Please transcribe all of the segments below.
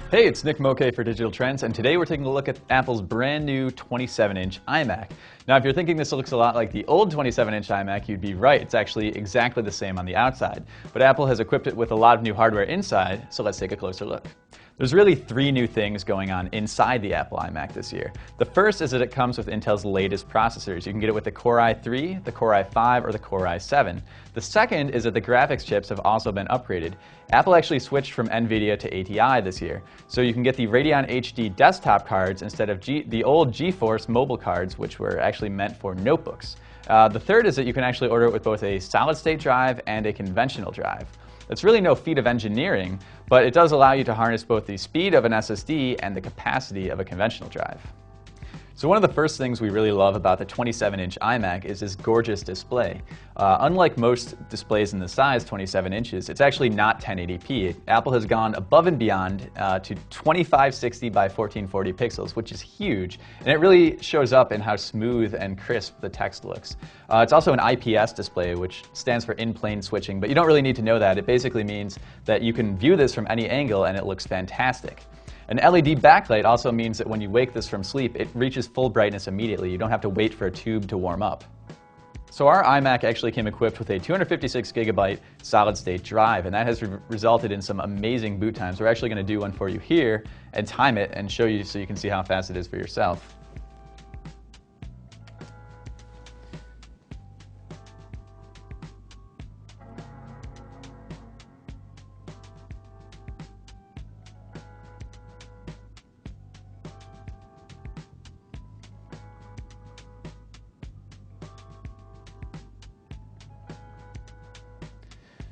Hey, it's Nick Moke for Digital Trends, and today we're taking a look at Apple's brand new 27-inch iMac. Now, if you're thinking this looks a lot like the old 27-inch iMac, you'd be right. It's actually exactly the same on the outside. But Apple has equipped it with a lot of new hardware inside, so let's take a closer look. There's really three new things going on inside the Apple iMac this year. The first is that it comes with Intel's latest processors. You can get it with the Core i3, the Core i5, or the Core i7. The second is that the graphics chips have also been upgraded. Apple actually switched from NVIDIA to ATI this year, so you can get the Radeon HD desktop cards instead of the old GeForce mobile cards, which were actually meant for notebooks. The third is that you can actually order it with both a solid-state drive and a conventional drive. It's really no feat of engineering, but it does allow you to harness both the speed of an SSD and the capacity of a conventional drive. So one of the first things we really love about the 27-inch iMac is this gorgeous display. Unlike most displays in the size 27 inches, it's actually not 1080p. Apple has gone above and beyond to 2560 by 1440 pixels, which is huge, and it really shows up in how smooth and crisp the text looks. It's also an IPS display, which stands for in-plane switching, but you don't really need to know that. It basically means that you can view this from any angle and it looks fantastic. An LED backlight also means that when you wake this from sleep, it reaches full brightness immediately. You don't have to wait for a tube to warm up. So our iMac actually came equipped with a 256 gigabyte solid-state drive, and that has resulted in some amazing boot times. We're actually going to do one for you here and time it and show you so you can see how fast it is for yourself.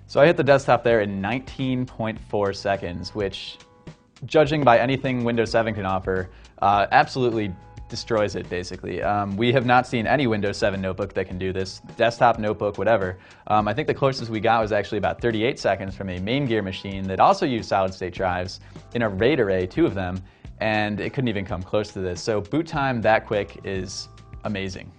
So I hit the desktop there in 19.4 seconds, which, judging by anything Windows 7 can offer, absolutely destroys it, basically. We have not seen any Windows 7 notebook that can do this, desktop, notebook, whatever. I think the closest we got was actually about 38 seconds from a main gear machine that also used solid-state drives in a RAID array, 2 of them, and it couldn't even come close to this. So boot time that quick is amazing.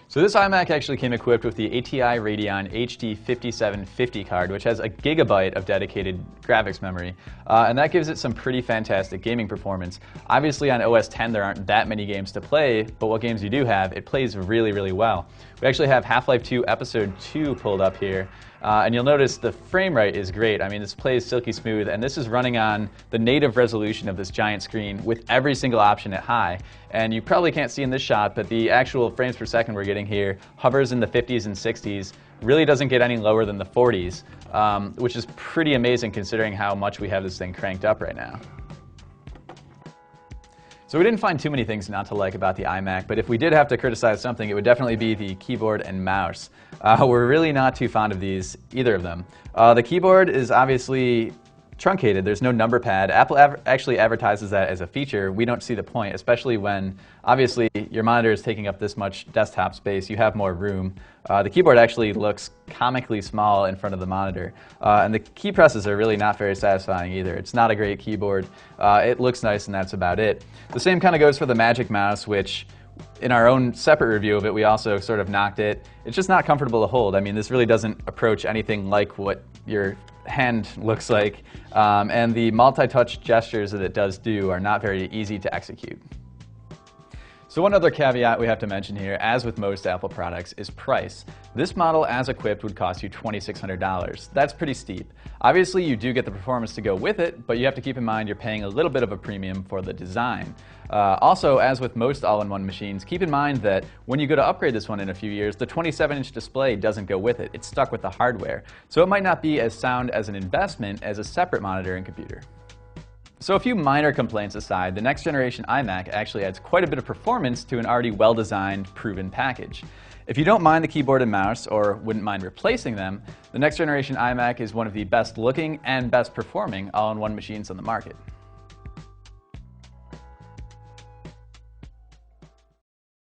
So this iMac actually came equipped with the ATI Radeon HD 5750 card, which has a gigabyte of dedicated graphics memory, and that gives it some pretty fantastic gaming performance. Obviously on OS X there aren't that many games to play, but what games you do have, it plays really, really well. We actually have Half-Life 2 Episode 2 pulled up here, and you'll notice the frame rate is great. I mean, this plays silky smooth, and this is running on the native resolution of this giant screen with every single option at high. And you probably can't see in this shot, but the actual frames per second we're getting here hovers in the 50s and 60s, really doesn't get any lower than the 40s, which is pretty amazing considering how much we have this thing cranked up right now. So we didn't find too many things not to like about the iMac, but if we did have to criticize something, it would definitely be the keyboard and mouse. We're really not too fond of these, either of them. The keyboard is obviously truncated. There's no number pad. Apple actually advertises that as a feature. We don't see the point, especially when obviously your monitor is taking up this much desktop space. You have more room. The keyboard actually looks comically small in front of the monitor. And the key presses are really not very satisfying either. It's not a great keyboard. It looks nice and that's about it. The same kind of goes for the Magic Mouse, which in our own separate review of it, we also sort of knocked it. It's just not comfortable to hold. I mean, this really doesn't approach anything like what your hand looks like, and the multi-touch gestures that it does do are not very easy to execute. So one other caveat we have to mention here, as with most Apple products, is price. This model, as equipped, would cost you $2,600. That's pretty steep. Obviously, you do get the performance to go with it, but you have to keep in mind you're paying a little bit of a premium for the design. Also, as with most all-in-one machines, keep in mind that when you go to upgrade this one in a few years, the 27-inch display doesn't go with it. It's stuck with the hardware. So it might not be as sound as an investment as a separate monitor and computer. So a few minor complaints aside, the next generation iMac actually adds quite a bit of performance to an already well-designed, proven package. If you don't mind the keyboard and mouse, or wouldn't mind replacing them, the next generation iMac is one of the best looking and best performing all-in-one machines on the market.